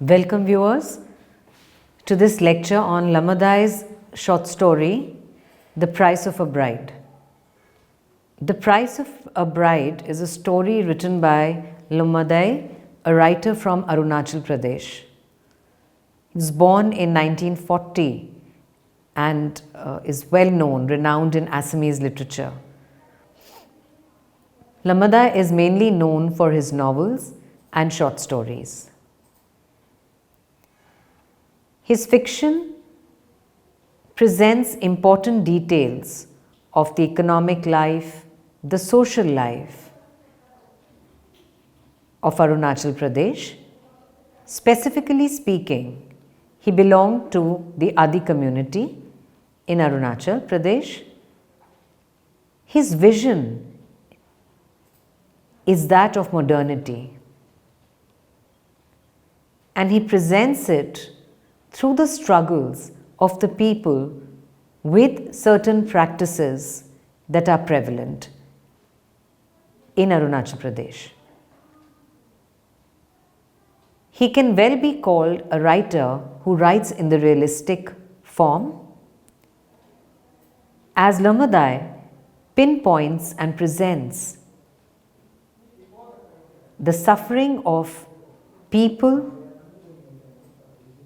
Welcome viewers to this lecture on Lummer's short story, The Price of a Bride. The Price of a Bride is a story written by Lummer, a writer from Arunachal Pradesh. He was born in 1940 and is well known, renowned in Assamese literature. Lummer is mainly known for his novels and short stories. His fiction presents important details of the economic life, the social life of Arunachal Pradesh. Specifically speaking, he belonged to the Adi community in Arunachal Pradesh. His vision is that of modernity, and he presents it through the struggles of the people with certain practices that are prevalent in Arunachal Pradesh. He can well be called a writer who writes in the realistic form, as Lummer pinpoints and presents the suffering of people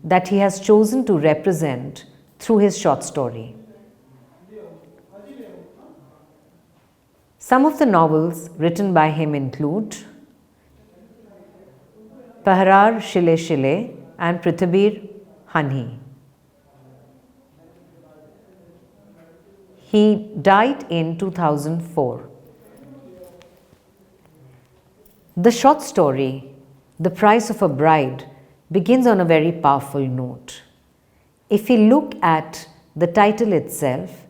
that he has chosen to represent through his short story. Some of the novels written by him include Pahrar Shile Shile and Prithibir Hanhi. He died in 2004. The short story, The Price of a Bride, begins on a very powerful note. If we look at the title itself,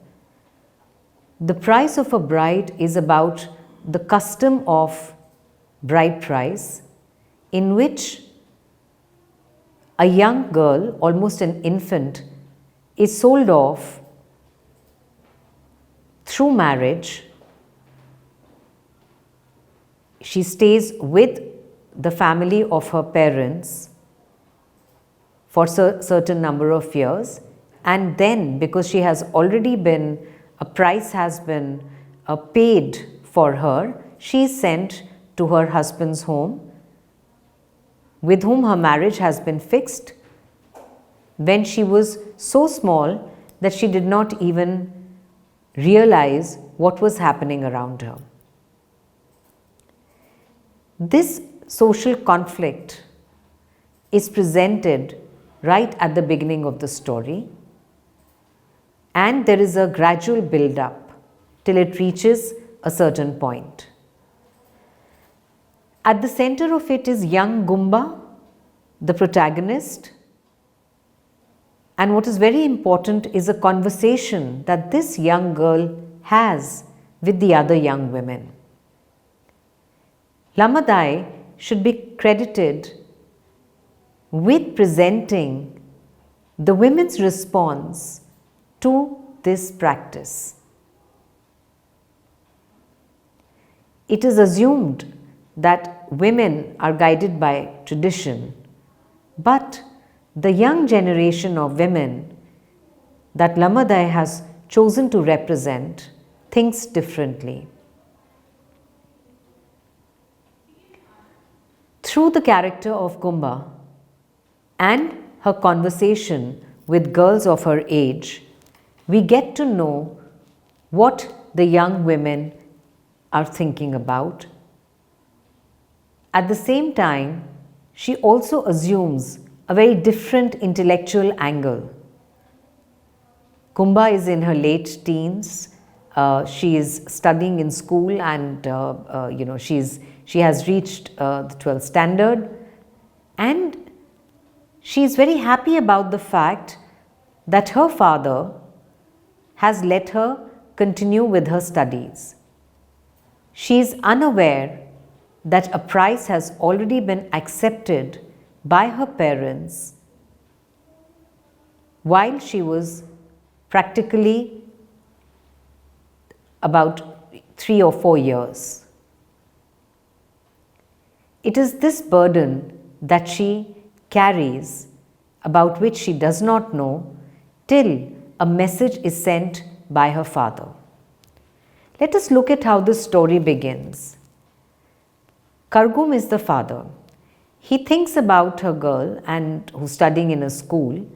The Price of a Bride is about the custom of bride price, in which a young girl, almost an infant, is sold off through marriage. She stays with the family of her parents for a certain number of years, and then because she has already been, a price has been paid for her, she is sent to her husband's home, with whom her marriage has been fixed when she was so small that she did not even realize what was happening around her. This social conflict is presented right at the beginning of the story, and there is a gradual build-up till it reaches a certain point. At the center of it is young Gumba, the protagonist, and what is very important is a conversation that this young girl has with the other young women. Lummer should be credited with presenting the women's response to this practice. It is assumed that women are guided by tradition, but the young generation of women that Lummer has chosen to represent thinks differently. Through the character of Gumba and her conversation with girls of her age, we get to know what the young women are thinking about. At the same time, she also assumes a very different intellectual angle. Gumba is in her late teens. She is studying in school, and she has reached the 12th standard, and she is very happy about the fact that her father has let her continue with her studies. She is unaware that a price has already been accepted by her parents while she was practically about 3 or 4 years. It is this burden that she carries, about which she does not know, till a message is sent by her father. Let us look at how this story begins. Kargum is the father. He thinks about her girl and who's studying in a school,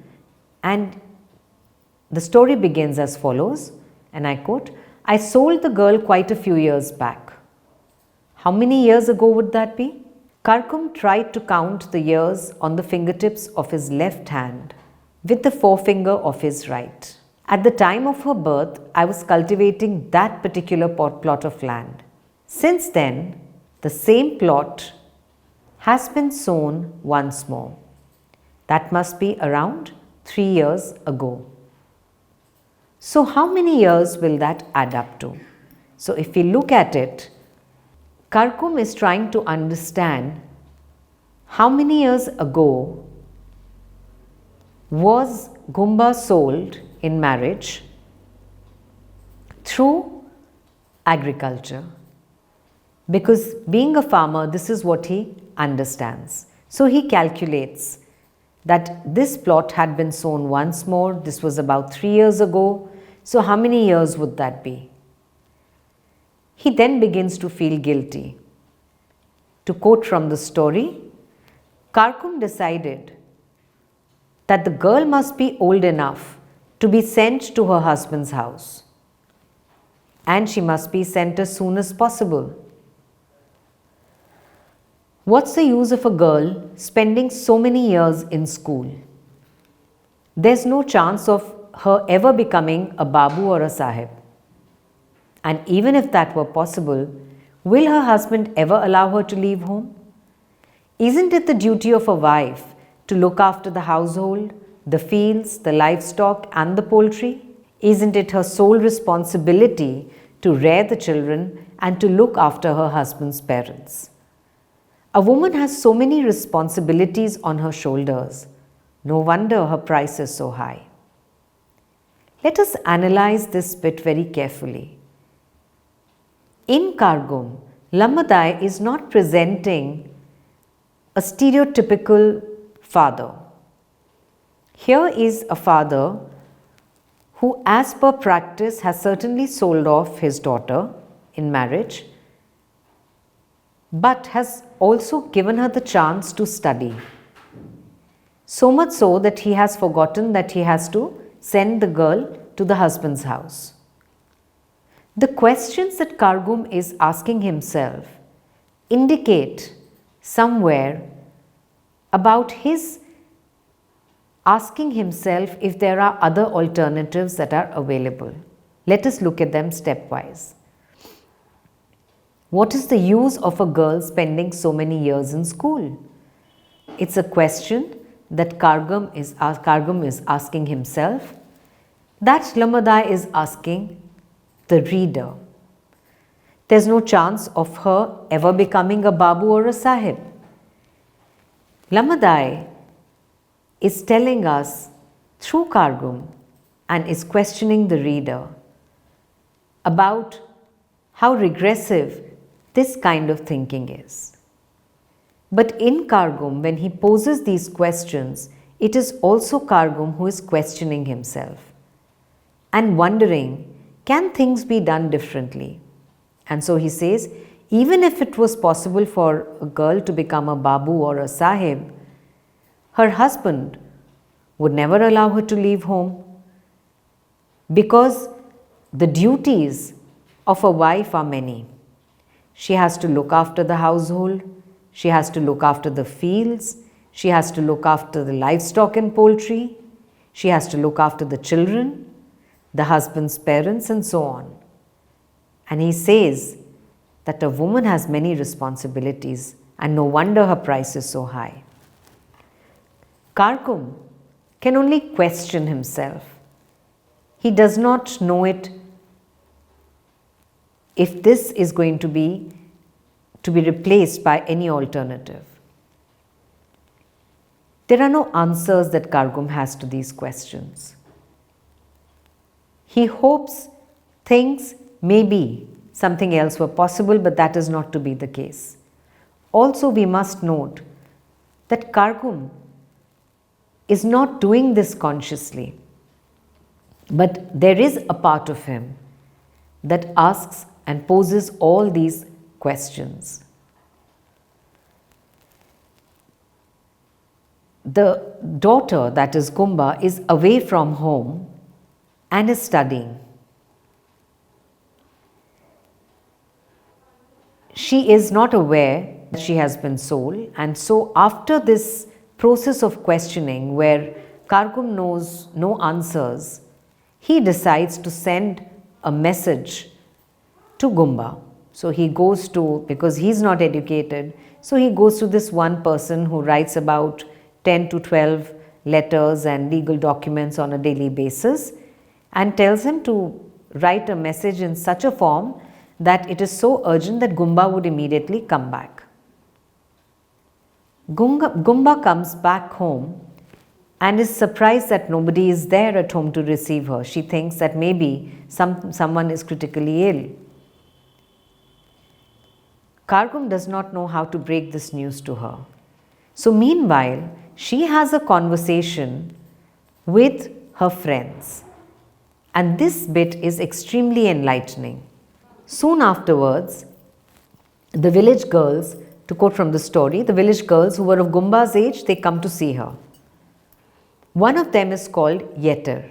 and the story begins as follows, and I quote, "I sold the girl quite a few years back." How many years ago would that be? Kargum tried to count the years on the fingertips of his left hand with the forefinger of his right. At the time of her birth, I was cultivating that particular plot of land. Since then, the same plot has been sown once more. That must be around 3 years ago. So how many years will that add up to? So if we look at it, Kargum is trying to understand how many years ago was Gumba sold in marriage through agriculture. Because being a farmer, this is what he understands. So he calculates that this plot had been sown once more. This was about 3 years ago. So how many years would that be? He then begins to feel guilty. To quote from the story, Kargum decided that the girl must be old enough to be sent to her husband's house, and she must be sent as soon as possible. What's the use of a girl spending so many years in school? There's no chance of her ever becoming a babu or a sahib. And even if that were possible, will her husband ever allow her to leave home? Isn't it the duty of a wife to look after the household, the fields, the livestock and the poultry? Isn't it her sole responsibility to rear the children and to look after her husband's parents? A woman has so many responsibilities on her shoulders. No wonder her price is so high. Let us analyze this bit very carefully. In Kargum, Lummer is not presenting a stereotypical father. Here is a father who, as per practice, has certainly sold off his daughter in marriage, but has also given her the chance to study. So much so that he has forgotten that he has to send the girl to the husband's house. The questions that Kargum is asking himself indicate somewhere about his asking himself if there are other alternatives that are available. Let us look at them stepwise. What is the use of a girl spending so many years in school? It's a question that Kargum is asking himself, that Lummer is asking the reader. There's no chance of her ever becoming a babu or a sahib. Lummer is telling us through Kargum and is questioning the reader about how regressive this kind of thinking is. But in Kargum, when he poses these questions, it is also Kargum who is questioning himself and wondering, can things be done differently? And so he says, even if it was possible for a girl to become a babu or a sahib, her husband would never allow her to leave home, because the duties of a wife are many. She has to look after the household, she has to look after the fields, she has to look after the livestock and poultry, she has to look after the children, the husband's parents, and so on. And he says that a woman has many responsibilities, and no wonder her price is so high. Kargum can only question himself. He does not know it if this is going to be replaced by any alternative. There are no answers that Kargum has to these questions. He hopes things maybe something else were possible, but that is not to be the case. Also, we must note that Kargum is not doing this consciously. But there is a part of him that asks and poses all these questions. The daughter, that is Kumba, is away from home and is studying. She is not aware that she has been sold, and so after this process of questioning where Kargum knows no answers, he decides to send a message to Gumba. So he goes to, because he's not educated, so he goes to this one person who writes about 10 to 12 letters and legal documents on a daily basis and tells him to write a message in such a form that it is so urgent that Gumba would immediately come back. Gumba comes back home and is surprised that nobody is there at home to receive her. She thinks that maybe someone is critically ill. Kargum does not know how to break this news to her. So meanwhile, she has a conversation with her friends. And this bit is extremely enlightening. Soon afterwards, the village girls, to quote from the story, the village girls who were of Gumba's age, they come to see her. One of them is called Yeter.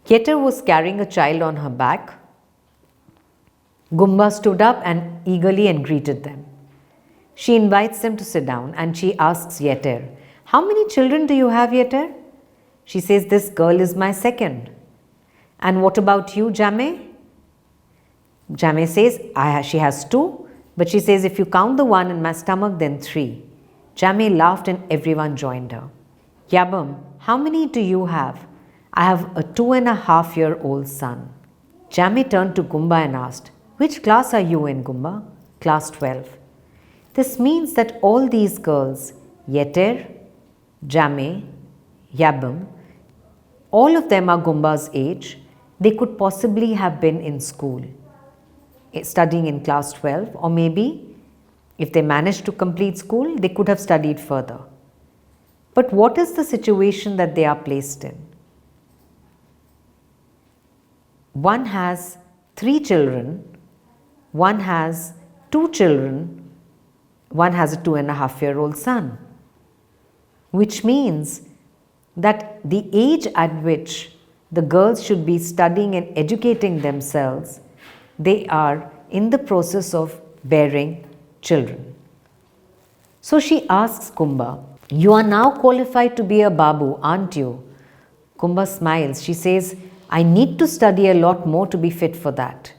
Yeter was carrying a child on her back. Gumba stood up and eagerly greeted them. She invites them to sit down and she asks Yeter, "How many children do you have, Yeter?" She says, "This girl is my second." "And what about you, Jame?" Jame says, she has two, but she says, "If you count the one in my stomach, then three." Jame laughed and everyone joined her. "Yabam, how many do you have?" "I have a 2.5-year-old son." Jame turned to Gumba and asked, "Which class are you in, Gumba?" "Class 12. This means that all these girls, Yeter, Jame, Yabam, all of them are Gumba's age. They could possibly have been in school, studying in class 12, or maybe if they managed to complete school, they could have studied further. But what is the situation that they are placed in? One has 3 children, one has 2 children, one has a 2.5-year-old son, which means that the age at which the girls should be studying and educating themselves, they are in the process of bearing children. So she asks Kumba, "You are now qualified to be a babu, aren't you?" Kumba smiles. She says, "I need to study a lot more to be fit for that."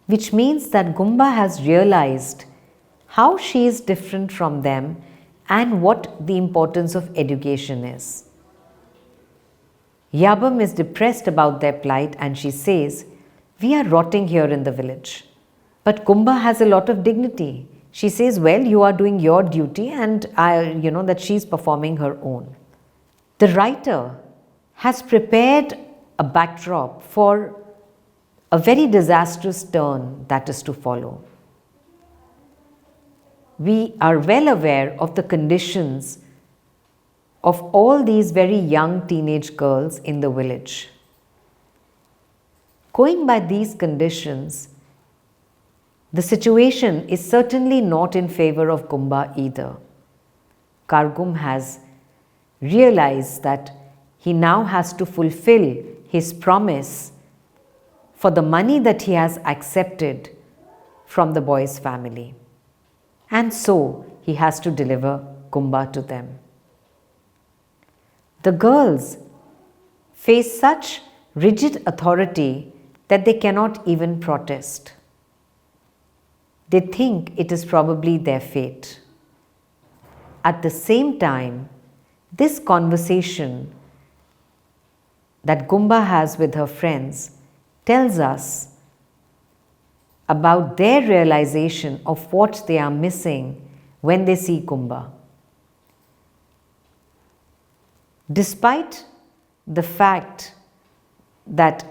Which means that Gumba has realized how she is different from them and what the importance of education is. Yabam is depressed about their plight and she says, "We are rotting here in the village." But Gumba has a lot of dignity. She says, "Well, you are doing your duty," and that she's performing her own. The writer has prepared a backdrop for a very disastrous turn that is to follow. We are well aware of the conditions of all these very young teenage girls in the village. Going by these conditions, the situation is certainly not in favor of Gumba either. Kargum has realized that he now has to fulfill his promise for the money that he has accepted from the boy's family. And so he has to deliver Gumba to them. The girls face such rigid authority that they cannot even protest. They think it is probably their fate. At the same time, this conversation that Gumba has with her friends tells us about their realization of what they are missing when they see Gumba. Despite the fact that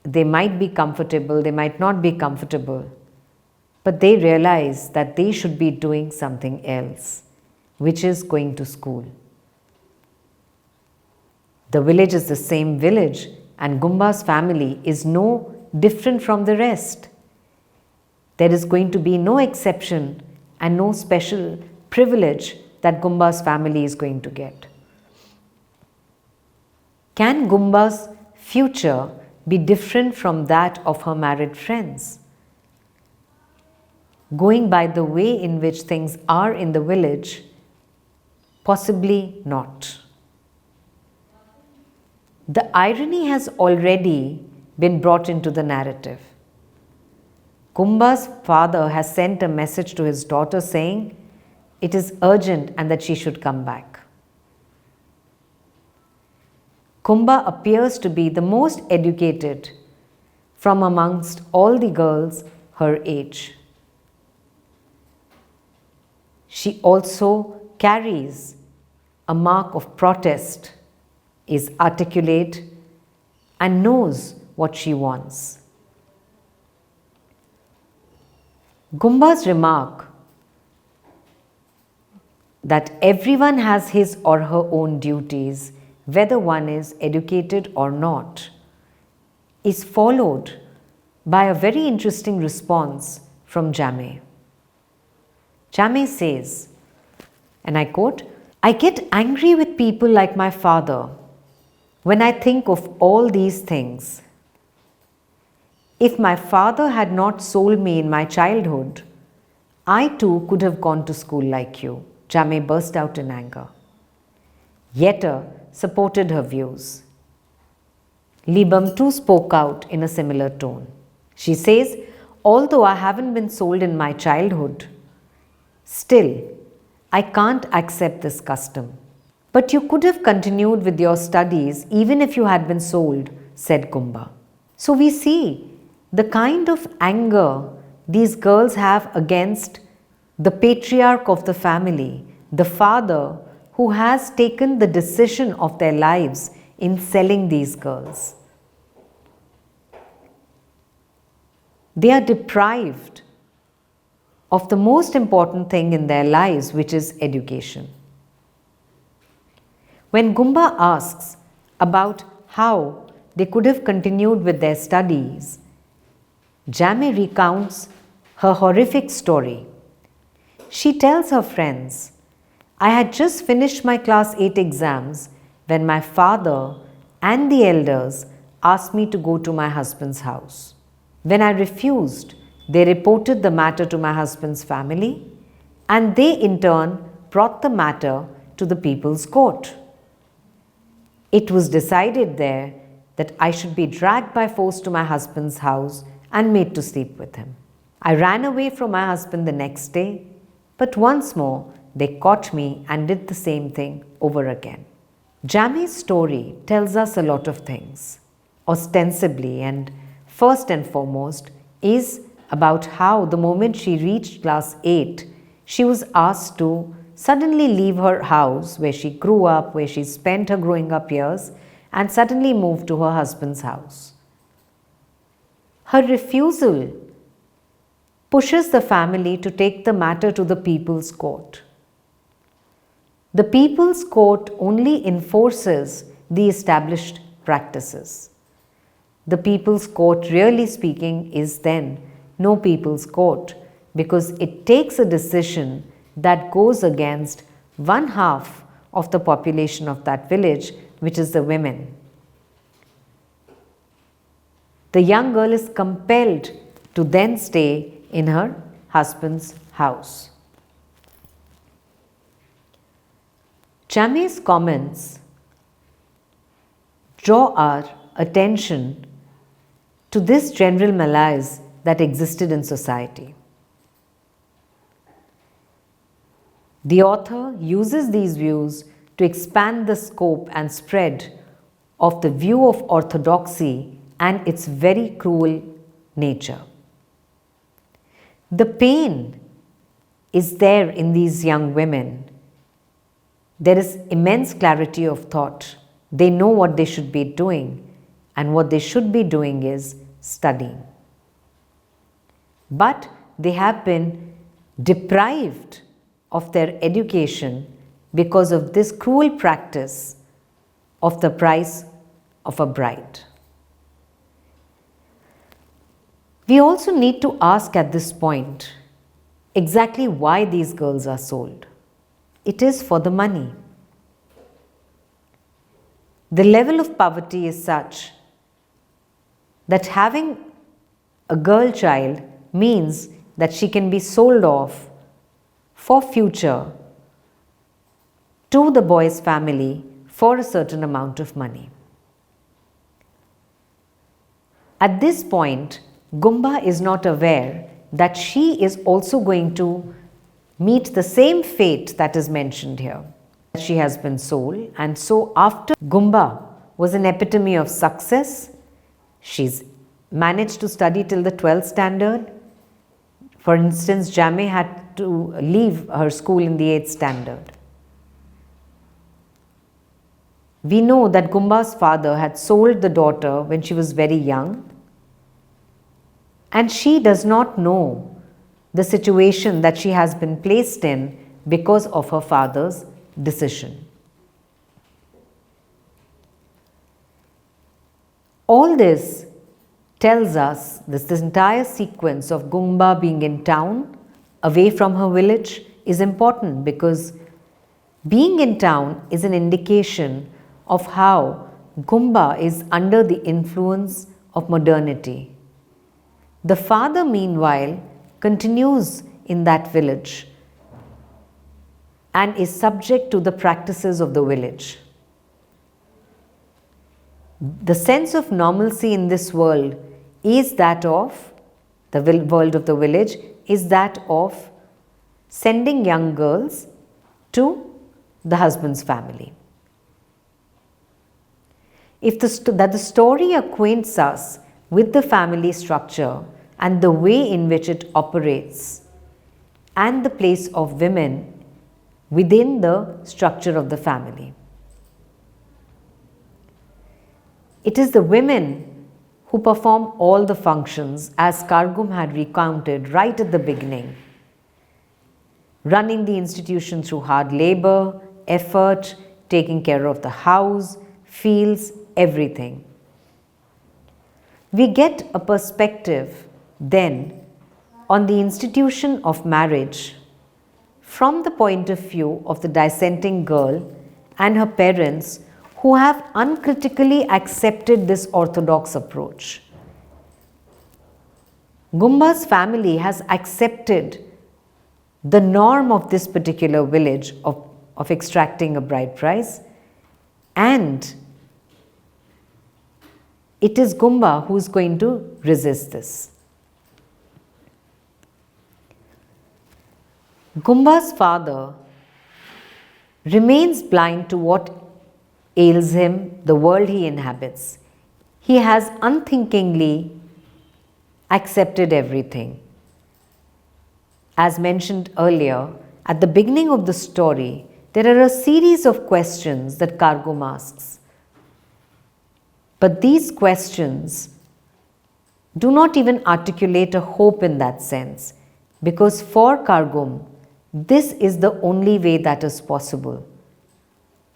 they might be comfortable, they might not be comfortable, but they realize that they should be doing something else. which is going to school. The village is the same village, and Gumba's family is no different from the rest. There is going to be no exception and no special privilege that Gumba's family is going to get. Can Gumba's future be different from that of her married friends? Going by the way in which things are in the village, possibly not. The irony has already been brought into the narrative. Gumba's father has sent a message to his daughter saying it is urgent and that she should come back. Kumba appears to be the most educated from amongst all the girls her age. She also carries a mark of protest, is articulate, and knows what she wants. Gumba's remark that everyone has his or her own duties, whether one is educated or not, is followed by a very interesting response from Jame. Jame says, and I quote, "I get angry with people like my father when I think of all these things. If my father had not sold me in my childhood, I too could have gone to school like you." Jame burst out in anger. Yetta supported her views. Libam too spoke out in a similar tone. She says, "Although I haven't been sold in my childhood, still, I can't accept this custom." "But you could have continued with your studies even if you had been sold," said Gumba. So we see the kind of anger these girls have against the patriarch of the family, the father who has taken the decision of their lives in selling these girls. They are deprived of the most important thing in their lives, which is education. When Gumba asks about how they could have continued with their studies, Jame recounts her horrific story. She tells her friends, "I had just finished my class 8 exams when my father and the elders asked me to go to my husband's house. When I refused, they reported the matter to my husband's family, and they in turn brought the matter to the people's court. It was decided there that I should be dragged by force to my husband's house and made to sleep with him. I ran away from my husband the next day, but once more they caught me and did the same thing over again." Jame's story tells us a lot of things. Ostensibly and first and foremost is about how the moment she reached class 8, she was asked to suddenly leave her house where she grew up, where she spent her growing up years, and suddenly move to her husband's house. Her refusal pushes the family to take the matter to the people's court. The people's court only enforces the established practices. The people's court, really speaking, is then no people's court because it takes a decision that goes against one half of the population of that village, which is the women. The young girl is compelled to then stay in her husband's house. Jame's comments draw our attention to this general malaise that existed in society. The author uses these views to expand the scope and spread of the view of orthodoxy and its very cruel nature. The pain is there in these young women. There is immense clarity of thought. They know what they should be doing, and what they should be doing is studying. But they have been deprived of their education because of this cruel practice of the price of a bride. We also need to ask at this point exactly why these girls are sold. It is for the money. The level of poverty is such that having a girl child means that she can be sold off for future to the boy's family for a certain amount of money. At this point, Gumba is not aware that she is also going to meet the same fate that is mentioned here. She has been sold, and so after Gumba was an epitome of success, she's managed to study till the 12th standard. For instance, Jame had to leave her school in the 8th standard. We know that Gumba's father had sold the daughter when she was very young, and she does not know the situation that she has been placed in because of her father's decision. All this tells us this entire sequence of Gumba being in town, away from her village, is important because being in town is an indication of how Gumba is under the influence of modernity. The father, meanwhile, continues in that village and is subject to the practices of the village. The sense of normalcy in this world is that of the world of the village, is that of sending young girls to the husband's family. If the story acquaints us with the family structure and the way in which it operates and the place of women within the structure of the family. It is the women who perform all the functions, as Kargum had recounted right at the beginning, running the institution through hard labor, effort, taking care of the house, fields, everything. We get a perspective then on the institution of marriage from the point of view of the dissenting girl and her parents, who have uncritically accepted this orthodox approach. Gumba's family has accepted the norm of this particular village of extracting a bride price, and it is Gumba who is going to resist this. Gumba's father remains blind to what ails him, the world he inhabits. He has unthinkingly accepted everything. As mentioned earlier, at the beginning of the story, there are a series of questions that Kargum asks. But these questions do not even articulate a hope in that sense, because for Kargum, this is the only way that is possible.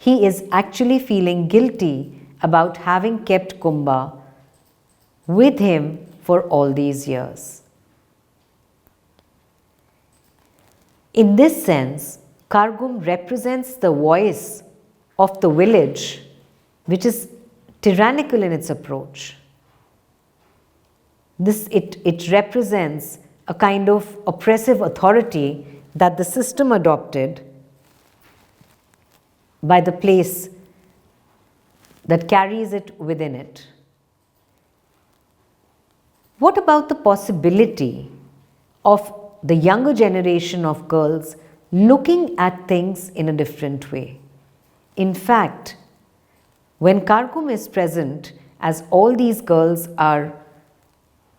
He is actually feeling guilty about having kept Gumba with him for all these years. In this sense, Kargum represents the voice of the village, which is tyrannical in its approach. It represents a kind of oppressive authority that the system adopted by the place that carries it within it. What about the possibility of the younger generation of girls looking at things in a different way? In fact, when Kargum is present, as all these girls are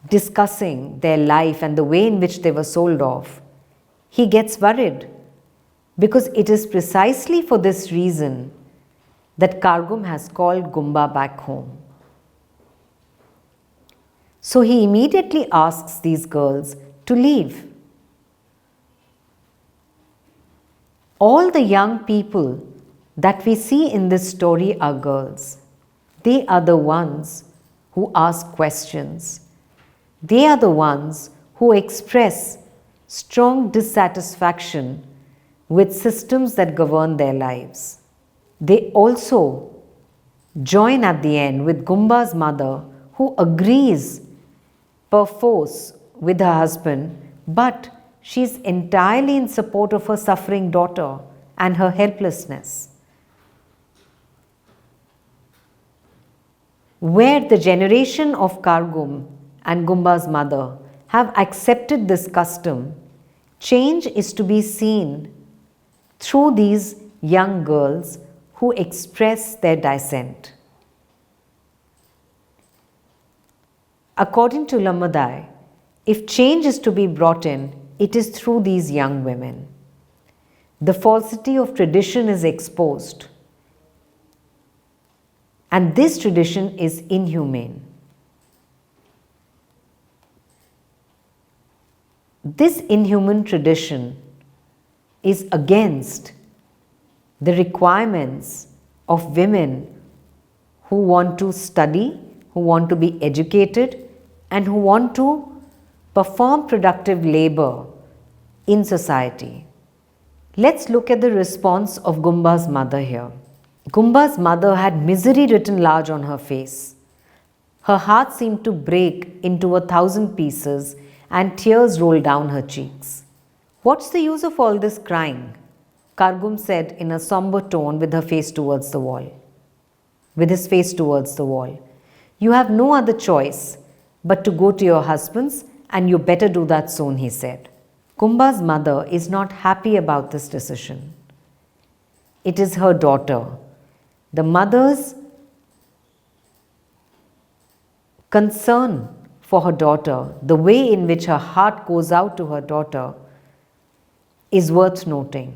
discussing their life and the way in which they were sold off, he gets worried, because it is precisely for this reason that Kargum has called Gumba back home. So he immediately asks these girls to leave. All the young people that we see in this story are girls. They are the ones who ask questions. They are the ones who express strong dissatisfaction with systems that govern their lives. They also join at the end with Gumba's mother, who agrees perforce with her husband, but she is entirely in support of her suffering daughter and her helplessness. Where the generation of Kargum and Gumba's mother have accepted this custom, change is to be seen through these young girls who express their dissent. According to Lummer, if change is to be brought in, it is through these young women. The falsity of tradition is exposed, and this tradition is inhumane. This inhuman tradition is against the requirements of women who want to study, who want to be educated, and who want to perform productive labor in society. Let's look at the response of Gumba's mother here. Gumba's mother had misery written large on her face. Her heart seemed to break into 1,000 pieces and tears rolled down her cheeks. "What's the use of all this crying?" Kargum said in a somber tone with his face towards the wall. "You have no other choice but to go to your husband's, and you better do that soon," he said. Gumba's mother is not happy about this decision. It is her daughter. The mother's concern for her daughter, the way in which her heart goes out to her daughter, is worth noting.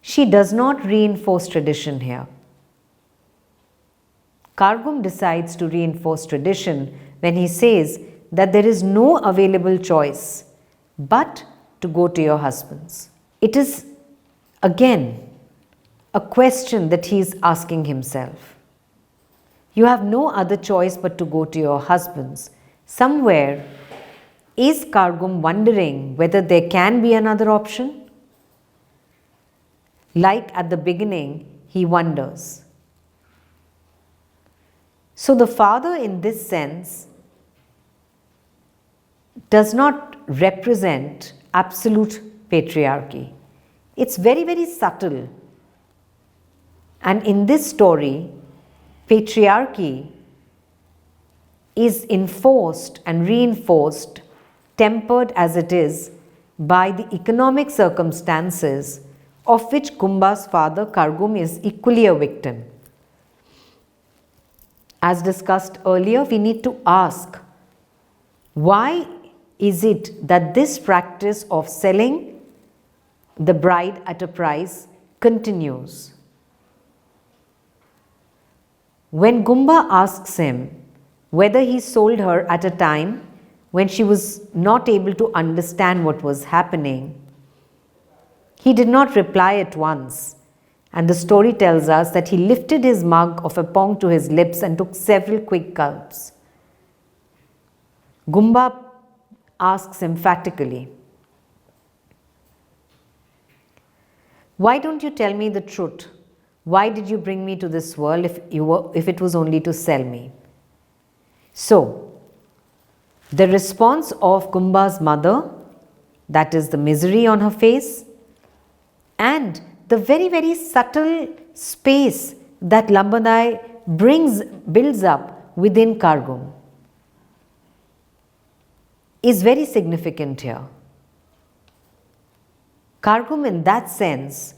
She does not reinforce tradition here. Kargum decides to reinforce tradition when he says that there is no available choice but to go to your husband's. It is again a question that he is asking himself. You have no other choice but to go to your husband's. Somewhere, is Kargum wondering whether there can be another option? Like at the beginning, he wonders. So the father in this sense does not represent absolute patriarchy. It's very, very subtle. And in this story, patriarchy is enforced and reinforced, tempered as it is, by the economic circumstances of which Gumba's father Kargum is equally a victim. As discussed earlier, we need to ask, why is it that this practice of selling the bride at a price continues? When Gumba asks him whether he sold her at a time when she was not able to understand what was happening, he did not reply at once, and the story tells us that he lifted his mug of a pong to his lips and took several quick gulps. Gumba asks emphatically, "Why don't you tell me the truth? Why did you bring me to this world if it was only to sell me?" So, the response of Gumba's mother, that is the misery on her face, and the very, very subtle space that Lummer builds up within Kargum, is very significant here. Kargum, in that sense,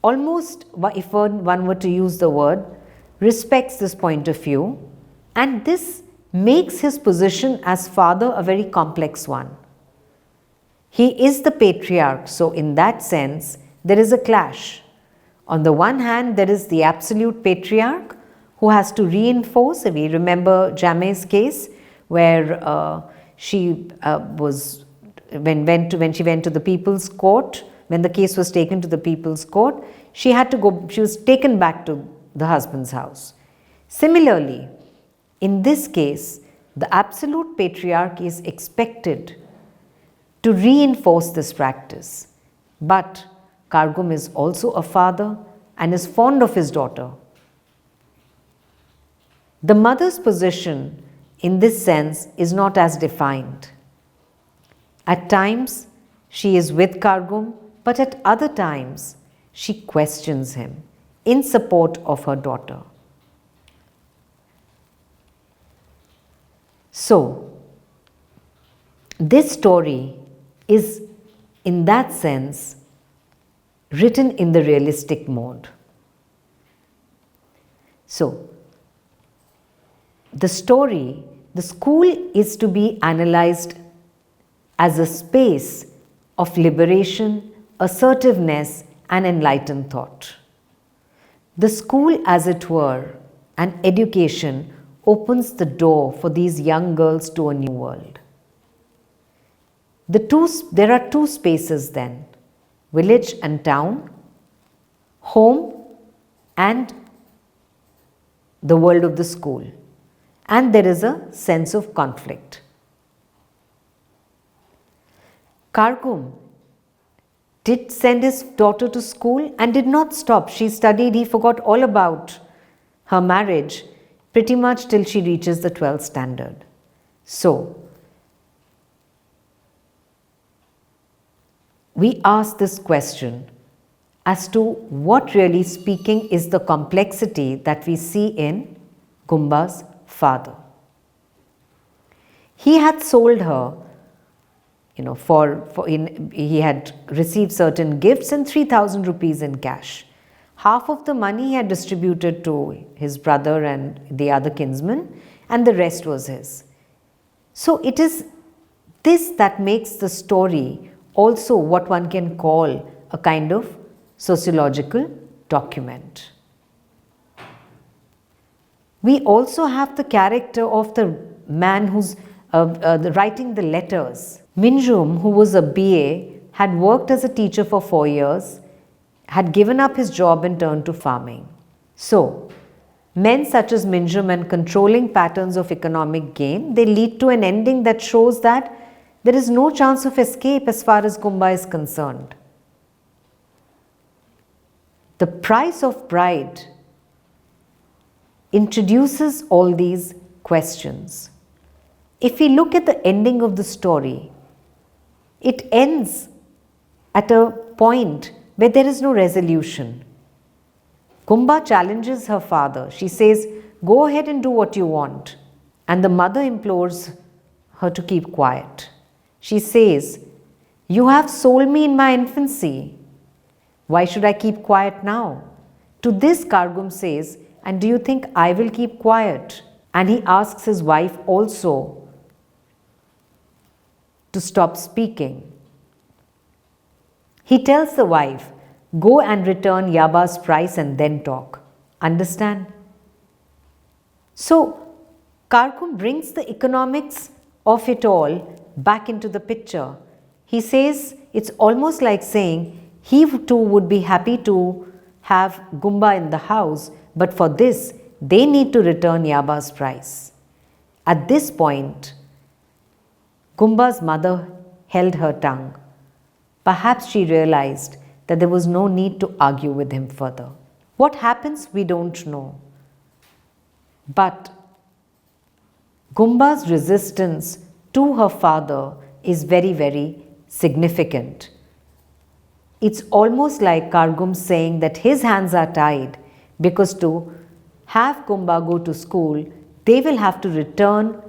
almost, if one were to use the word, respects this point of view, and this makes his position as father a very complex one. He is the patriarch, so in that sense, there is a clash. On the one hand, there is the absolute patriarch who has to reinforce. We remember Jame's case where she was when she went to the people's court, when the case was taken to the people's court, she was taken back to the husband's house. Similarly, in this case, the absolute patriarch is expected to reinforce this practice. But Kargum is also a father and is fond of his daughter. The mother's position in this sense is not as defined. At times, she is with Kargum, but at other times, she questions him in support of her daughter. So, this story is, in that sense, written in the realistic mode. So, the school is to be analyzed as a space of liberation, assertiveness, and enlightened thought. The school, as it were, and education opens the door for these young girls to a new world. There are two spaces then, village and town, home and the world of the school. And there is a sense of conflict. Kargum did send his daughter to school and did not stop. She studied, he forgot all about her marriage pretty much till she reaches the 12th standard. So, we ask this question as to what, really speaking, is the complexity that we see in Gumba's father. He had sold her, he had received certain gifts and 3,000 rupees in cash. Half of the money he had distributed to his brother and the other kinsman, and the rest was his. So it is this that makes the story also what one can call a kind of sociological document. We also have the character of the man who's writing the letters. Minjum, who was a BA, had worked as a teacher for 4 years, had given up his job and turned to farming. So, men such as Minjum and controlling patterns of economic gain, they lead to an ending that shows that there is no chance of escape as far as Gumba is concerned. The price of bride introduces all these questions. If we look at the ending of the story, it ends at a point where there is no resolution. Gumba challenges her father. She says, "Go ahead and do what you want." And the mother implores her to keep quiet. She says, "You have sold me in my infancy. Why should I keep quiet now?" To this, Kargum says, "And do you think I will keep quiet?" And he asks his wife also to stop speaking. He tells the wife, "Go and return Yaba's price and then talk." Understand? So, Kargum brings the economics of it all back into the picture. He says, it's almost like saying he too would be happy to have Gumba in the house, but for this, they need to return Yaba's price. At this point, Gumba's mother held her tongue. Perhaps she realized that there was no need to argue with him further. What happens, we don't know. But Gumba's resistance to her father is very, very significant. It's almost like Kargum saying that his hands are tied because to have Gumba go to school, they will have to return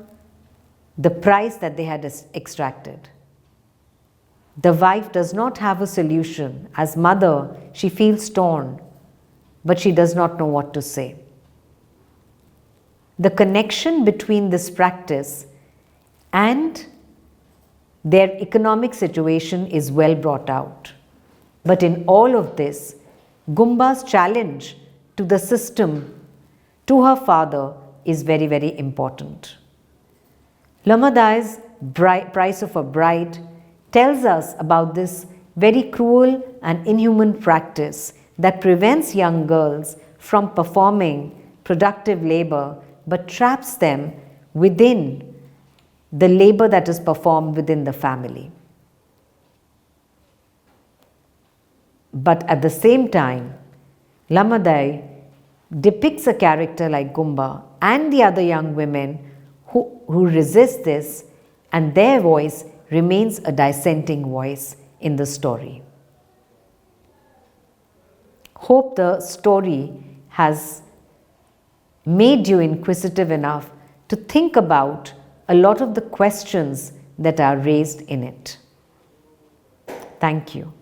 the price that they had extracted. The wife does not have a solution. As mother, she feels torn, but she does not know what to say. The connection between this practice and their economic situation is well brought out. But in all of this, Gumba's challenge to the system, to her father, is very, very important. Lummer price of a bride tells us about this very cruel and inhuman practice that prevents young girls from performing productive labor but traps them within the labor that is performed within the family. But at the same time, Lamadai depicts a character like Gumba and the other young women who resist this, and their voice remains a dissenting voice in the story. Hope the story has made you inquisitive enough to think about a lot of the questions that are raised in it. Thank you.